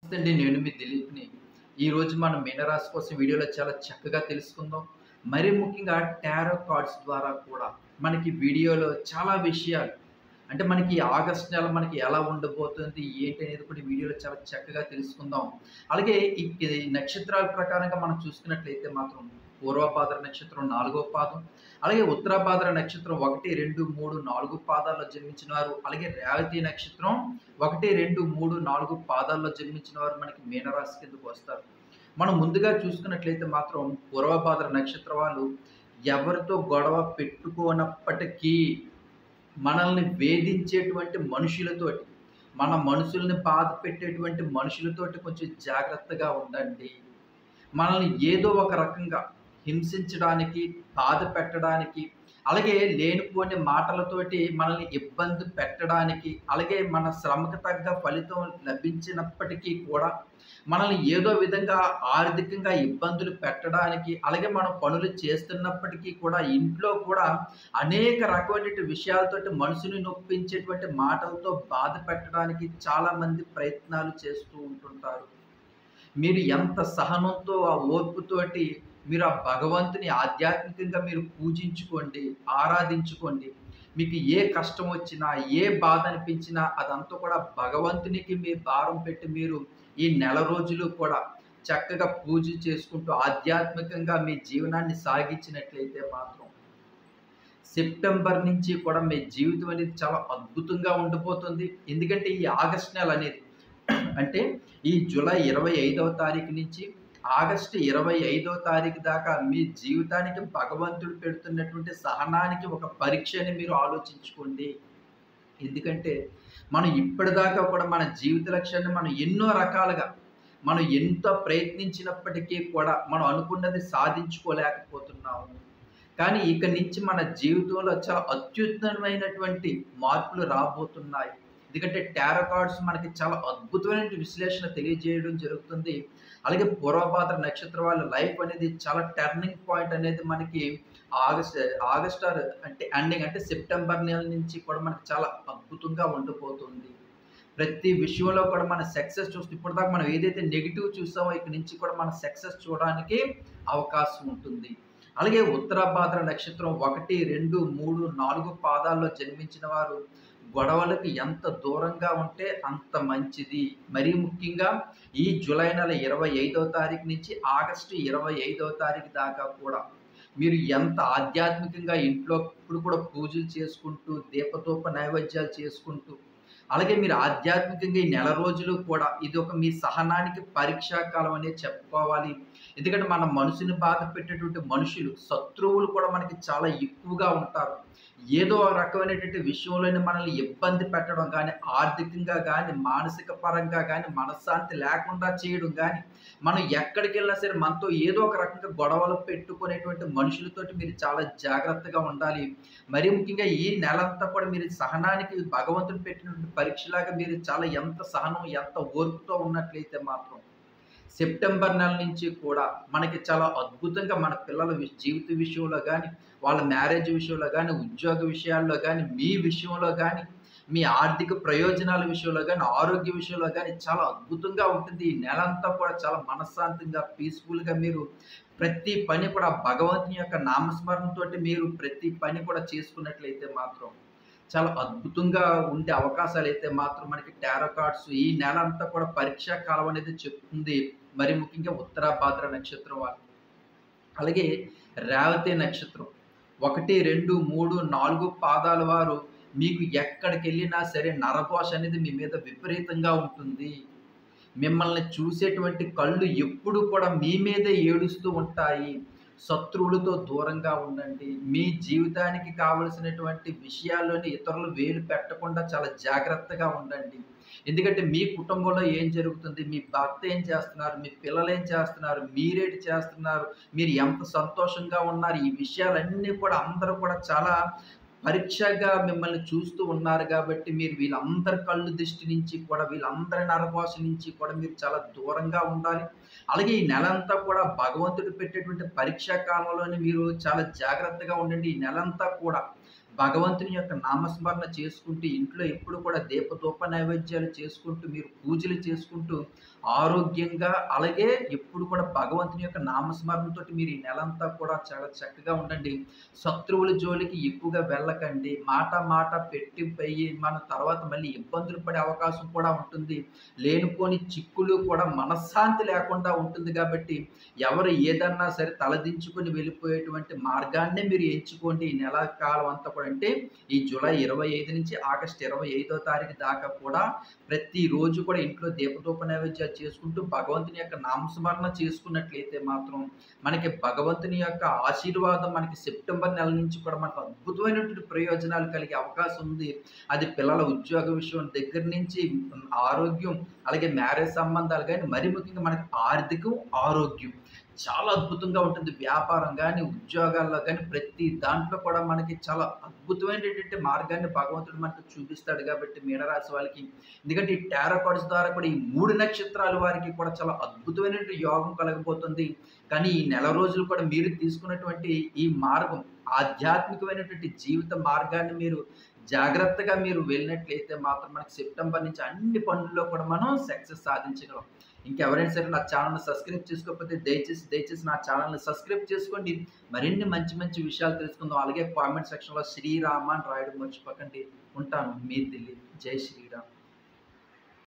నమస్తే అండి. నేను మీ దిలీప్‌ని. ఈరోజు మనం మీనరాశి కోసం వీడియోలో చాలా చక్కగా తెలుసుకుందాం. మరీ ముఖ్యంగా టారో కార్డ్స్ ద్వారా కూడా మనకి వీడియోలో చాలా విషయాలు అంటే మనకి ఆగస్ట్ నెల మనకి ఎలా ఉండబోతుంది, ఏంటి అనేది కూడా ఈ వీడియోలో చాలా చక్కగా తెలుసుకుందాం. అలాగే ఈ నక్షత్రాల ప్రకారంగా మనం చూసుకున్నట్లయితే మాత్రం పూర్వభాద్ర నక్షత్రం 4వ పాదం, అలాగే ఉత్తరాభాద్ర నక్షత్రం 1, 2, 3, 4 పాదాల్లో జన్మించిన వారు, అలాగే రేవతి నక్షత్రం 1, 2, 3, 4 పాదాల్లో జన్మించిన వారు మనకి మీనరాశి కిందకు వస్తారు. మనం ముందుగా చూసుకున్నట్లయితే మాత్రం పూర్వభాద్ర నక్షత్రం వాళ్ళు ఎవరితో గొడవ పెట్టుకోనప్పటికీ మనల్ని వేధించేటువంటి మనుషులతోటి, మన మనసుల్ని బాధ పెట్టేటువంటి మనుషులతోటి కొంచెం జాగ్రత్తగా ఉండండి. మనల్ని ఏదో ఒక రకంగా హింసించడానికి, బాధ పెట్టడానికి, అలాగే లేనిపోని మాటలతోటి మనల్ని ఇబ్బంది పెట్టడానికి, అలాగే మన శ్రమకు తగ్గ ఫలితం లభించినప్పటికీ కూడా మనల్ని ఏదో విధంగా ఆర్థికంగా ఇబ్బందులు పెట్టడానికి, అలాగే మనం పనులు చేస్తున్నప్పటికీ కూడా ఇంట్లో కూడా అనేక రకమైనటువంటి విషయాలతోటి మనసుని నొప్పించేటువంటి మాటలతో బాధ పెట్టడానికి చాలామంది ప్రయత్నాలు చేస్తూ ఉంటుంటారు. మీరు ఎంత సహనంతో, ఆ ఓర్పుతోటి మీరు ఆ భగవంతుని ఆధ్యాత్మికంగా మీరు పూజించుకోండి, ఆరాధించుకోండి. మీకు ఏ కష్టం వచ్చినా, ఏ బాధ అనిపించినా అదంతా కూడా భగవంతునికి మీరు భారం పెట్టి మీరు ఈ నెల రోజులు కూడా చక్కగా పూజ చేసుకుంటూ ఆధ్యాత్మికంగా మీ జీవనాన్ని సాగించినట్లయితే మాత్రం సెప్టెంబర్ నుంచి కూడా మీ జీవితం అనేది చాలా అద్భుతంగా ఉండబోతుంది. ఎందుకంటే ఈ ఆగస్ట్ నెల అనేది అంటే ఈ జూలై 25వ తారీఖు నుంచి ఆగస్టు 25వ తారీఖు దాకా మీ జీవితానికి భగవంతుడు పెడుతున్నటువంటి సహనానికి ఒక పరీక్ష అని మీరు ఆలోచించుకోండి. ఎందుకంటే మనం ఇప్పటిదాకా కూడా మన జీవిత లక్ష్యాన్ని మనం ఎన్నో రకాలుగా మనం ఎంతో ప్రయత్నించినప్పటికీ కూడా మనం అనుకున్నది సాధించుకోలేకపోతున్నాము. కానీ ఇక నుంచి మన జీవితంలో చాలా అత్యుత్తమైనటువంటి మార్పులు రాబోతున్నాయి. ఎందుకంటే టారో కార్డ్స్ మనకి చాలా అద్భుతమైన విశ్లేషణ తెలియజేయడం జరుగుతుంది. అలాగే పూర్వభాద్ర నక్షత్రం వాళ్ళ లైఫ్ అనేది చాలా టర్నింగ్ పాయింట్ అనేది మనకి ఆగస్ట్ ఆగస్ట్ ఆర్ అంటే ఎండింగ్ అంటే సెప్టెంబర్ నెల నుంచి కూడా మనకి చాలా అద్భుతంగా ఉండబోతుంది. ప్రతి విషయంలో కూడా మన సక్సెస్ చూస్తే ఇప్పటిదాకా మనం ఏదైతే నెగెటివ్ చూసామో ఇక నుంచి కూడా మన సక్సెస్ చూడడానికి అవకాశం ఉంటుంది. అలాగే ఉత్తరాభాద్ర నక్షత్రం 1, 2, 3, 4 పాదాల్లో జన్మించిన వారు గొడవలకు ఎంత దూరంగా ఉంటే అంత మంచిది. మరీ ముఖ్యంగా ఈ జూలై నెల 25వ తారీఖు నుంచి ఆగస్టు 25వ తారీఖు దాకా కూడా మీరు ఎంత ఆధ్యాత్మికంగా ఇంట్లో ఇప్పుడు కూడా పూజలు చేసుకుంటూ, దీపధూప నైవేద్యాలు చేసుకుంటూ, అలాగే మీరు ఆధ్యాత్మికంగా ఈ నెల రోజులు కూడా ఇది ఒక మీ సహనానికి పరీక్షా కాలం అనేది చెప్పుకోవాలి. ఎందుకంటే మన మనసుని బాధ పెట్టేటువంటి మనుషులు, శత్రువులు కూడా మనకి చాలా ఎక్కువగా ఉంటారు. ఏదో ఒక రకమైనటువంటి విషయంలోనే మనల్ని ఇబ్బంది పెట్టడం గానీ, ఆర్థికంగా గానీ, మానసిక పరంగా గానీ, మనశ్శాంతి లేకుండా చేయడం గానీ, మనం ఎక్కడికెళ్ళినా సరే మనతో ఏదో ఒక రకంగా గొడవలు పెట్టుకునేటువంటి మనుషులతోటి మీరు చాలా జాగ్రత్తగా ఉండాలి. మరీ ముఖ్యంగా ఈ నెలంతా కూడా మీరు సహనానికి భగవంతుడు పెట్టినటువంటి పరీక్షలాగా మీరు చాలా ఎంత సహనం, ఎంత ఓర్పుతో ఉన్నట్లయితే మాత్రం సెప్టెంబర్ నెల నుంచి కూడా మనకి చాలా అద్భుతంగా మన పిల్లల జీవిత విషయంలో గానీ, వాళ్ళ మ్యారేజ్ విషయంలో గానీ, ఉద్యోగ విషయాల్లో గానీ, మీ విషయంలో గానీ, మీ ఆర్థిక ప్రయోజనాల విషయంలో గానీ, ఆరోగ్య విషయంలో గానీ చాలా అద్భుతంగా ఉంటుంది. ఈ నెలంతా కూడా చాలా మనశ్శాంతంగా, పీస్‌ఫుల్‌గా మీరు ప్రతి పని కూడా భగవంతుని యొక్క నామస్మరణతోటి మీరు ప్రతి పని కూడా చేసుకున్నట్లయితే మాత్రం చాలా అద్భుతంగా ఉండే అవకాశాలైతే మాత్రం మనకి టారో కార్డ్స్ ఈ నెల అంతా కూడా పరీక్షా కాలం అనేది చెప్తుంది. మరి ముఖ్యంగా ఉత్తరాభాద్ర నక్షత్రం వాళ్ళు. అలాగే రేవతి నక్షత్రం 1, 2, 3, 4 పాదాల వారు మీకు ఎక్కడికెళ్ళినా సరే నరఘోష అనేది మీ మీద విపరీతంగా ఉంటుంది. మిమ్మల్ని చూసేటువంటి కళ్ళు ఎప్పుడు కూడా మీ మీదే ఏడుస్తూ ఉంటాయి. శత్రువులతో దూరంగా ఉండండి. మీ జీవితానికి కావలసినటువంటి విషయాల్లోని ఇతరులు వేలు పెట్టకుండా చాలా జాగ్రత్తగా ఉండండి. ఎందుకంటే మీ కుటుంబంలో ఏం జరుగుతుంది? మీ భర్త ఏం చేస్తున్నారు? మీ పిల్లలేం చేస్తున్నారు? మీరేటి చేస్తున్నారు? మీరు ఎంత సంతోషంగా ఉన్నారు? ఈ విషయాలన్నీ కూడా అందరూ కూడా చాలా పరీక్షగా మిమ్మల్ని చూస్తూ ఉన్నారు కాబట్టి మీరు వీళ్ళందరి కళ్ళు దిష్టి నుంచి కూడా, వీళ్ళందరి నరఘోష నుంచి కూడా మీరు చాలా దూరంగా ఉండాలి. అలాగే ఈ నెలంతా కూడా భగవంతుడు పెట్టేటువంటి పరీక్షా కాలంలోనే మీరు చాలా జాగ్రత్తగా ఉండండి. ఈ నెలంతా కూడా భగవంతుని యొక్క నామస్మరణ చేసుకుంటూ ఇంట్లో ఎప్పుడు కూడా దీపధూప నైవేద్యాలు చేసుకుంటూ మీరు పూజలు చేసుకుంటూ ఆరోగ్యంగా అలాగే ఎప్పుడు కూడా భగవంతుని యొక్క నామస్మరణతోటి మీరు ఈ నెలంతా కూడా చాలా చక్కగా ఉండండి. శత్రువుల జోలికి ఎక్కువగా వెళ్ళకండి. మాట మాట పెట్టిపోయి మన తర్వాత మళ్ళీ ఇబ్బందులు పడే అవకాశం కూడా ఉంటుంది. లేనిపోని చిక్కులు కూడా మనశ్శాంతి లేకుండా ఉంటుంది కాబట్టి ఎవరు ఏదన్నా సరే తలదించుకొని వెళ్ళిపోయేటువంటి మార్గాన్నే మీరు ఎంచుకోండి ఈ నెల కాలం అంతా కూడా. అంటే ఈ జూలై 25 నుంచి ఆగస్టు 25వ తారీఖు దాకా కూడా ప్రతిరోజు కూడా ఇంట్లో దీపధూప నైవేద్యాలు చేసుకుంటూ భగవంతుని యొక్క నామస్మరణ చేసుకున్నట్లయితే మాత్రం మనకి భగవంతుని యొక్క ఆశీర్వాదం మనకి సెప్టెంబర్ నెల నుంచి కూడా మనకు అద్భుతమైనటువంటి ప్రయోజనాలు కలిగే అవకాశం ఉంది. అది పిల్లల ఉద్యోగ విషయం దగ్గర నుంచి ఆరోగ్యం, అలాగే మ్యారేజ్ సంబంధాలు కానీ, మరి ముఖ్యంగా మనకి ఆర్థికం, ఆరోగ్యం చాలా అద్భుతంగా ఉంటుంది. వ్యాపారం కానీ, ఉద్యోగాల్లో కానీ ప్రతి దాంట్లో కూడా మనకి చాలా అద్భుతమైనటువంటి మార్గాన్ని భగవంతుడు మనకు చూపిస్తాడు కాబట్టి మీనరాశి వాళ్ళకి. ఎందుకంటే ఈ టారో కార్డ్స్ ద్వారా కూడా ఈ 3 నక్షత్రాల వారికి కూడా చాలా అద్భుతమైనటువంటి యోగం కలగబోతుంది. కానీ ఈ నెల రోజులు కూడా మీరు తీసుకున్నటువంటి ఈ మార్గం, ఆధ్యాత్మికమైనటువంటి జీవిత మార్గాన్ని మీరు జాగ్రత్తగా మీరు వెళ్ళినట్లయితే మాత్రం మనకి సెప్టెంబర్ నుంచి అన్ని పనుల్లో కూడా మనం సక్సెస్ సాధించగలం. ఇంకెవరైనా సరే నా ఛానల్ని సబ్స్క్రైబ్ చేసుకోకపోతే దయచేసి నా ఛానల్ని సబ్స్క్రైబ్ చేసుకోండి. మరిన్ని మంచి మంచి విషయాలు తెలుసుకుందాం. అలాగే కామెంట్ సెక్షన్లో శ్రీరామ అని రాయడం మర్చిపోకండి. ఉంటాను, మీ దిలీప్. జై శ్రీరామ్.